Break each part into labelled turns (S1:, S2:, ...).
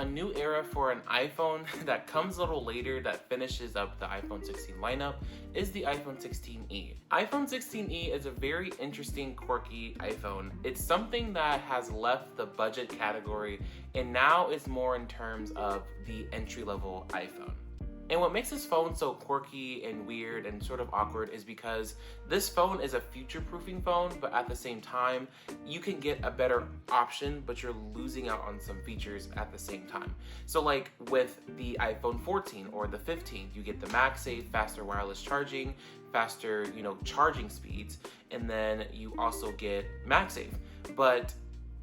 S1: a new era for an iPhone that comes a little later that finishes up the iPhone 16 lineup is the iPhone 16e. iPhone 16e is a very interesting, quirky iPhone. It's something that has left the budget category and now is more in terms of the entry-level iPhone. And what makes this phone so quirky and weird and sort of awkward is because this phone is a future-proofing phone, but at the same time, you can get a better option, but you're losing out on some features at the same time. So like with the iPhone 14 or the 15, you get the MagSafe, faster wireless charging, faster, charging speeds, and then you also get MagSafe. But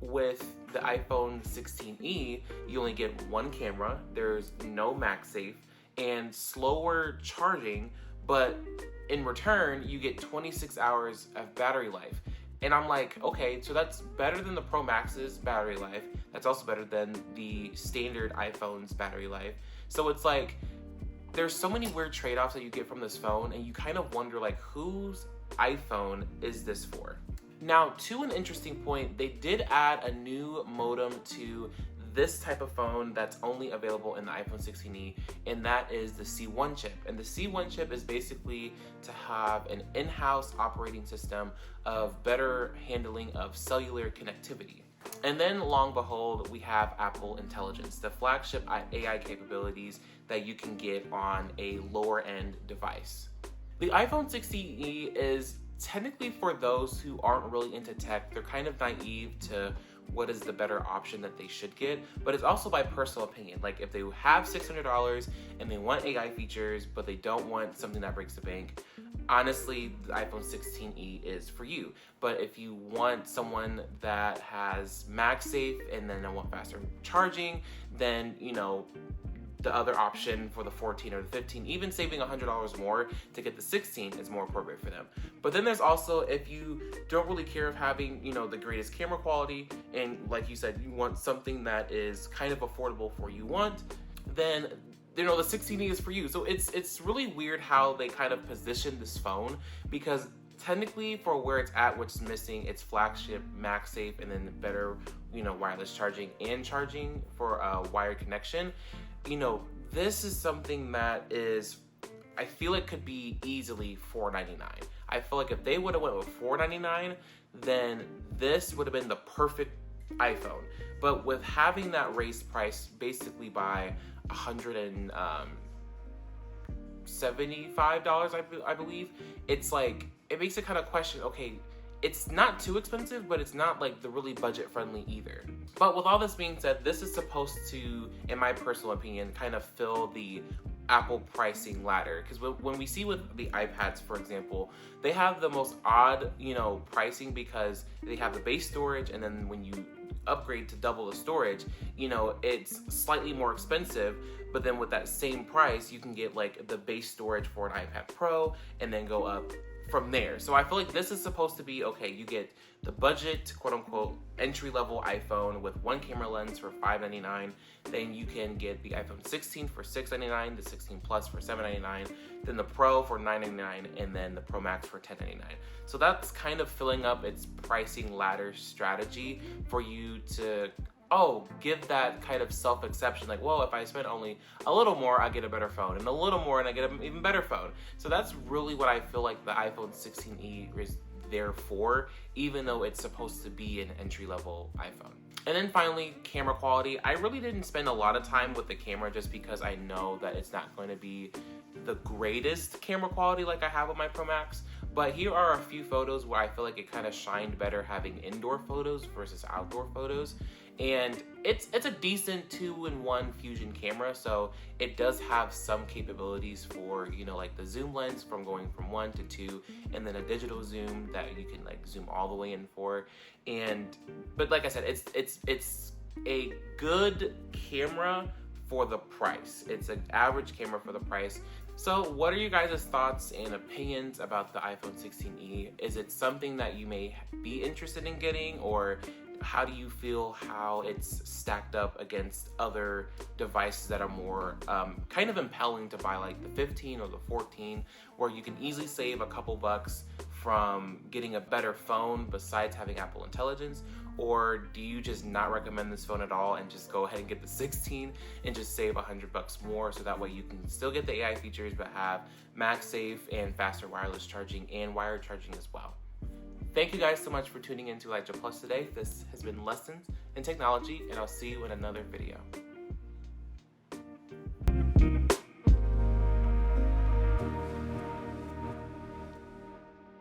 S1: with the iPhone 16e, you only get one camera, there's no MagSafe, and slower charging, but in return, you get 26 hours of battery life. And I'm like, okay, so that's better than the Pro Max's battery life. That's also better than the standard iPhone's battery life. So it's like, there's so many weird trade-offs that you get from this phone, and you kind of wonder, like, whose iPhone is this for? Now, to an interesting point, they did add a new modem to this type of phone that's only available in the iPhone 16e, and that is the C1 chip. And the C1 chip is basically to have an in-house operating system of better handling of cellular connectivity. And then, long behold, we have Apple Intelligence, the flagship AI capabilities that you can get on a lower-end device. The iPhone 16e is technically for those who aren't really into tech. They're kind of naive to what is the better option that they should get, but it's also by personal opinion. Like if they have $600 and they want AI features, but they don't want something that breaks the bank, honestly, the iPhone 16e is for you. But if you want someone that has MagSafe and then they want faster charging, then, the other option for the 14 or the 15, even saving $100 more to get the 16 is more appropriate for them. But then there's also, if you don't really care of having, the greatest camera quality, and like you said, you want something that is kind of affordable for you want, then the 16e is for you. So it's really weird how they kind of position this phone, because technically for where it's at, what's missing, it's flagship, MagSafe, and then better, wireless charging and charging for a wired connection. This is something that is, I feel it could be easily $499. I feel like if they would have went with $499, then this would have been the perfect iPhone. But with having that raised price basically by $175, I believe, it's like, it makes it kind of question, okay, it's not too expensive, but it's not like the really budget friendly either. But with all this being said, this is supposed to, in my personal opinion, kind of fill the Apple pricing ladder. Because when we see with the iPads, for example, they have the most odd, pricing, because they have the base storage, and then when you upgrade to double the storage, it's slightly more expensive. But then with that same price, you can get like the base storage for an iPad Pro and then go up from there. So I feel like this is supposed to be, okay, you get the budget, quote unquote, entry-level iPhone with one camera lens for $599. Then you can get the iPhone 16 for $699, the 16 Plus for $799, then the Pro for $999, and then the Pro Max for $1099. So that's kind of filling up its pricing ladder strategy for you to give that kind of self-exception, like, well, if I spend only a little more, I get a better phone, and a little more, and I get an even better phone. So that's really what I feel like the iPhone 16e is there for, even though it's supposed to be an entry-level iPhone. And then finally, camera quality. I really didn't spend a lot of time with the camera just because I know that it's not going to be the greatest camera quality like I have with my Pro Max. But here are a few photos where I feel like it kind of shined better having indoor photos versus outdoor photos. And it's a decent 2-in-1 fusion camera, so it does have some capabilities for, like the zoom lens from going from 1 to 2, and then a digital zoom that you can like zoom all the way in for. But like I said, it's a good camera for the price. It's an average camera for the price. So what are you guys' thoughts and opinions about the iPhone 16e? Is it something that you may be interested in getting, or how do you feel how it's stacked up against other devices that are more kind of impelling to buy, like the 15 or the 14, where you can easily save a couple bucks from getting a better phone besides having Apple Intelligence? Or do you just not recommend this phone at all and just go ahead and get the 16 and just save $100 more, so that way you can still get the AI features but have MagSafe and faster wireless charging and wired charging as well? Thank you guys so much for tuning in to Elijah Plus today. This has been Lessons in Technology, and I'll see you in another video.